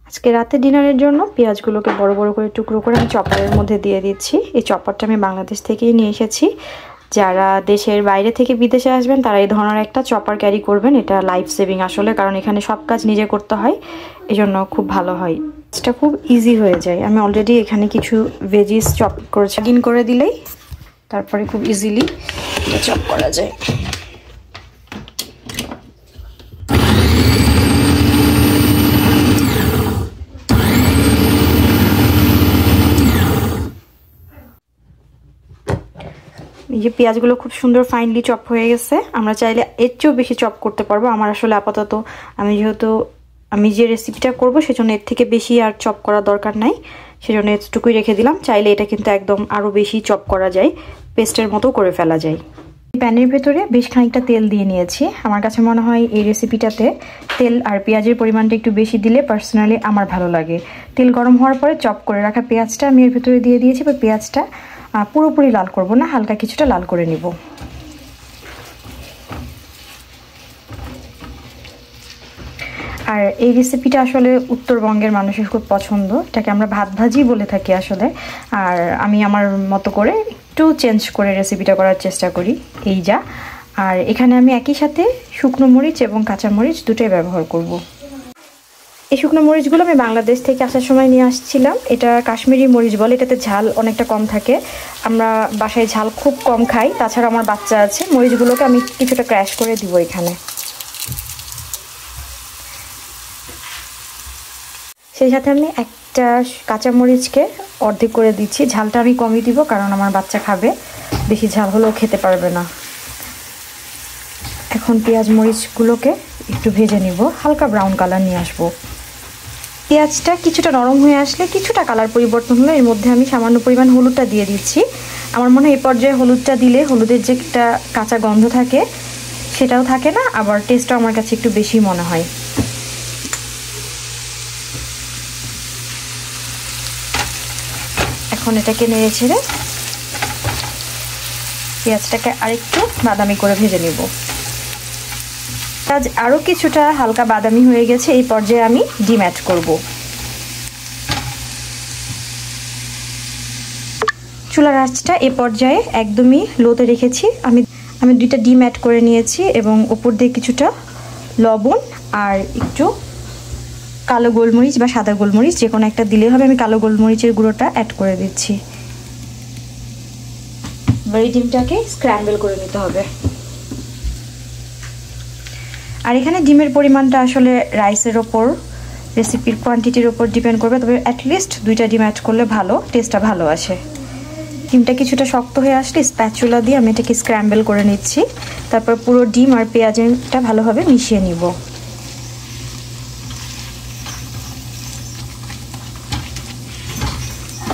আজকে রাতে ডিনারের জন্য পেঁয়াজগুলোকে বড় বড় করে টুকরো করে আমি চপারের মধ্যে দিয়ে দিচ্ছি। এই চপারটা আমি বাংলাদেশ থেকেই নিয়ে এসেছি। যারা দেশের বাইরে থেকে বিদেশে আসবেন তারা এই ধরনের একটা চপার ক্যারি করবেন। এটা লাইফ সেভিং আসলে, কারণ এখানে সব কাজ নিজে করতে হয়, এজন্য খুব ভালো হয়। এটা খুব ইজি হয়ে যায়। আমি অলরেডি এখানে কিছু ভেজিস চপ করেছি, করে দিলেই তারপরে খুব ইজিলি চপ করা যায়। এই যে পেঁয়াজগুলো খুব সুন্দর ফাইনলি চপ হয়ে গেছে। আমরা চাইলে এর চেয়েও বেশি চপ করতে পারবো। আমার আসলে আপাতত আমি যে রেসিপিটা করব সেজন্য এর থেকে বেশি আর চপ করা দরকার নাই, সেজন্য এতটুকুই রেখে দিলাম। চাইলে এটা কিন্তু একদম আরও বেশি চপ করা যায়, পেস্টের মতো করে ফেলা যায়। প্যানের ভেতরে বেশ খানিকটা তেল দিয়ে নিয়েছি। আমার কাছে মনে হয় এই রেসিপিটাতে তেল আর পেঁয়াজের পরিমাণটা একটু বেশি দিলে পার্সোনালি আমার ভালো লাগে। তেল গরম হওয়ার পরে চপ করে রাখা পেঁয়াজটা আমি এর ভেতরে দিয়ে দিয়েছি। এবার পেঁয়াজটা পুরোপুরি লাল করব না, হালকা কিছুটা লাল করে নিব। আর এই রেসিপিটা আসলে উত্তরবঙ্গের মানুষের খুব পছন্দ। এটাকে আমরা ভাত ভাজি বলে থাকি আসলে। আর আমি আমার মতো করে একটু চেঞ্জ করে রেসিপিটা করার চেষ্টা করি, এই যা। আর এখানে আমি একই সাথে শুকনো মরিচ এবং কাঁচা মরিচ দুটোই ব্যবহার করব। এই শুকনো মরিচগুলো আমি বাংলাদেশ থেকে আসার সময় নিয়ে আসছিলাম। এটা কাশ্মীরি মরিচ বলে, এটাতে ঝাল অনেকটা কম থাকে। আমরা বাসায় ঝাল খুব কম খাই, তাছাড়া আমার বাচ্চা আছে। মরিচগুলোকে আমি কিছুটা ক্র্যাশ করে দিব এখানে। সেই সাথে আমি একটা কাঁচা মরিচকে অর্ধেক করে দিচ্ছি। ঝালটা আমি কমই দিব, কারণ আমার বাচ্চা খাবে, বেশি ঝাল হলেও খেতে পারবে না। এখন পেঁয়াজ মরিচগুলোকে একটু ভেজে নিব, হালকা ব্রাউন কালার নিয়ে আসবো। পেঁয়াজটা কিছুটা নরম হয়ে আসলে, কিছুটা কালার পরিবর্তন হলে এর মধ্যে আমি সামান্য পরিমাণ হলুদটা দিয়ে দিচ্ছি। আমার মনে হয় এই পর্যায়ে হলুদটা দিলে হলুদের যে একটা কাঁচা গন্ধ থাকে সেটাও থাকে না, আবার টেস্টটাও আমার কাছে একটু বেশি মনে হয়। এখন এটাকে নেড়ে ছেড়ে পেঁয়াজটাকে আরেকটু বাদামি করে ভেজে নেব। আরও কিছুটা হালকা বাদামি হয়ে গেছে, এই পর্যায়ে আমি ডিম অ্যাড করব। চুলার আঁচটা এ পর্যায়ে একদমই লোতে রেখেছি। আমি দুইটা ডিম অ্যাড করে নিয়েছি এবং উপর দিয়ে কিছুটা লবণ আর একটু কালো গোলমরিচ বা সাদা গোলমরিচ যে কোনো একটা দিলেই হবে। আমি কালো গোলমরিচের গুঁড়োটা অ্যাড করে দিচ্ছি। এবার এই ডিমটাকে স্ক্র্যাম্বল করে নিতে হবে। আর এখানে ডিমের পরিমাণটা আসলে রাইসের ওপর, রেসিপির কোয়ান্টিটির ওপর ডিপেন্ড করবে, তবে অ্যাটলিস্ট দুইটা ডিম অ্যাড করলে ভালো, টেস্টটা ভালো আসে। ডিমটা কিছুটা শক্ত হয়ে আসলে স্প্যাচুলা দিয়ে আমি এটাকে স্ক্র্যাম্বল করে নিচ্ছি। তারপর পুরো ডিম আর পেঁয়াজটা ভালোভাবে মিশিয়ে নিব।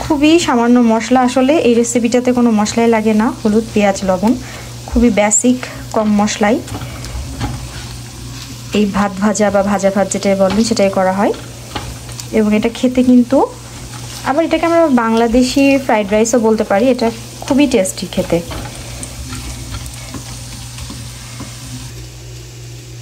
খুবই সামান্য মশলা, আসলে এই রেসিপিটাতে কোনো মশলাই লাগে না, হলুদ পেঁয়াজ লবণ, খুবই বেসিক কম মশলাই এই ভাত ভাজা বা ভাজা ভাত যেটাই বলেন সেটাই করা হয়। এবং এটা খেতে কিন্তু, আবার এটাকে আমরা বাংলাদেশি ফ্রাইড রাইসও বলতে পারি, এটা খুবই টেস্টি খেতে।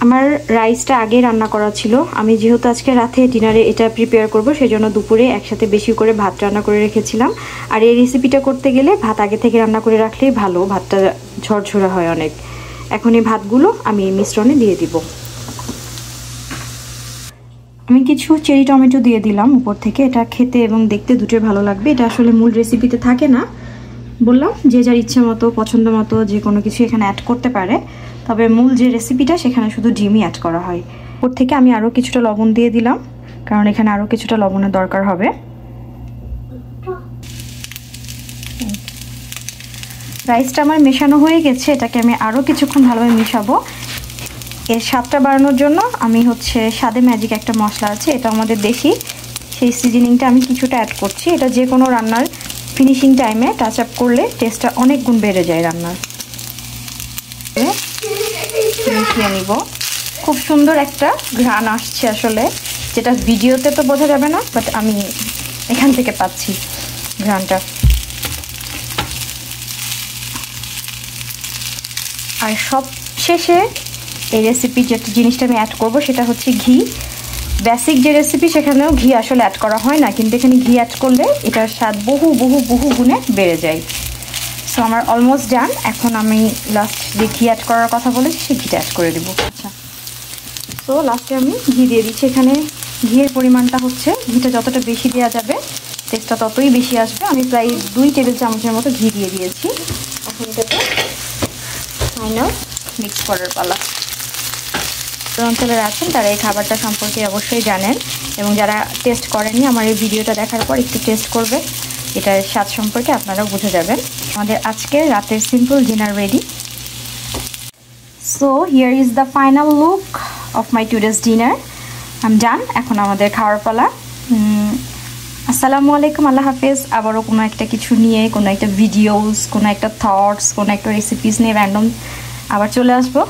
আমার রাইসটা আগে রান্না করা ছিল। আমি যেহেতু আজকে রাতে ডিনারে এটা প্রিপেয়ার করব, সেজন্য দুপুরে একসাথে বেশি করে ভাত রান্না করে রেখেছিলাম। আর এই রেসিপিটা করতে গেলে ভাত আগে থেকে রান্না করে রাখলেই ভালো, ভাতটা ঝরঝরা হয় অনেক। এখন এই ভাতগুলো আমি মিশ্রণে দিয়ে দিব। আমি কিছু চেরি টমেটো দিয়ে দিলাম উপর থেকে, এটা খেতে এবং দেখতে দুটোই ভালো লাগবে। এটা আসলে মূল রেসিপিতে থাকে না, বললাম যে যার ইচ্ছে মতো পছন্দ মতো যে কোনো কিছু এখানে অ্যাড করতে পারে, তবে মূল যে রেসিপিটা সেখানে শুধু ডিমই অ্যাড করা হয়। ওর থেকে আমি আরও কিছুটা লবণ দিয়ে দিলাম, কারণ এখানে আরও কিছুটা লবণের দরকার হবে। রাইসটা আমার মেশানো হয়ে গেছে, এটাকে আমি আরও কিছুক্ষণ ভালোভাবে মিশাবো। এর স্বাদটা বাড়ানোর জন্য আমি স্বাদে ম্যাজিক একটা মশলা আছে, এটা আমাদের দেশি, সেই সিজনিংটা আমি কিছুটা অ্যাড করছি। এটা যে কোনো রান্নার ফিনিশিং টাইমে টাচ আপ করলে টেস্টটা অনেক গুণ বেড়ে যায় রান্নার। মিশিয়ে নিব। খুব সুন্দর একটা ঘ্রাণ আসছে আসলে, যেটা ভিডিওতে তো বোঝা যাবে না, বাট আমি এখান থেকে পাচ্ছি ঘ্রাণটা। আর সব শেষে এই রেসিপির যে জিনিসটা আমি অ্যাড করব সেটা হচ্ছে ঘি। বেসিক যে রেসিপি সেখানেও ঘি আসলে অ্যাড করা হয় না, কিন্তু এখানে ঘি অ্যাড করলে এটার স্বাদ বহু বহু বহু গুণে বেড়ে যায়। সো আমার অলমোস্ট ডান। এখন আমি লাস্ট যে ঘি অ্যাড করার কথা বলেছি সেই ঘিটা অ্যাড করে দেবো। আচ্ছা, সো লাস্টে আমি ঘি দিয়ে দিচ্ছি। এখানে ঘিয়ের পরিমাণটা হচ্ছে, ঘিটা যতটা বেশি দেওয়া যাবে টেস্টটা ততই বেশি আসবে। আমি প্রায় 2 টেবিল চামচের মতো ঘি দিয়ে দিয়েছি। এখন এটাকে ফাইনাল মিক্স করার পালা। অঞ্চলের আছেন তারা এই খাবারটা সম্পর্কে অবশ্যই জানেন, এবং যারা টেস্ট করেননি আমার এই ভিডিওটা দেখার পর একটু টেস্ট করবে, এটার স্বাদ সম্পর্কে আপনারাও বুঝে যাবেন। আমাদের আজকে রাতের simple dinner ready. So here is the final look of my today's dinner. I done. এখন আমাদের খাওয়ার পালা। আসসালামু আলাইকুম, আল্লাহ হাফেজ। আবারও কোনো একটা কিছু নিয়ে, কোনো একটা ভিডিওস, কোনো একটা থটস, কোনো একটা রেসিপিস নিয়ে র্যান্ডম আবার চলে আসবো।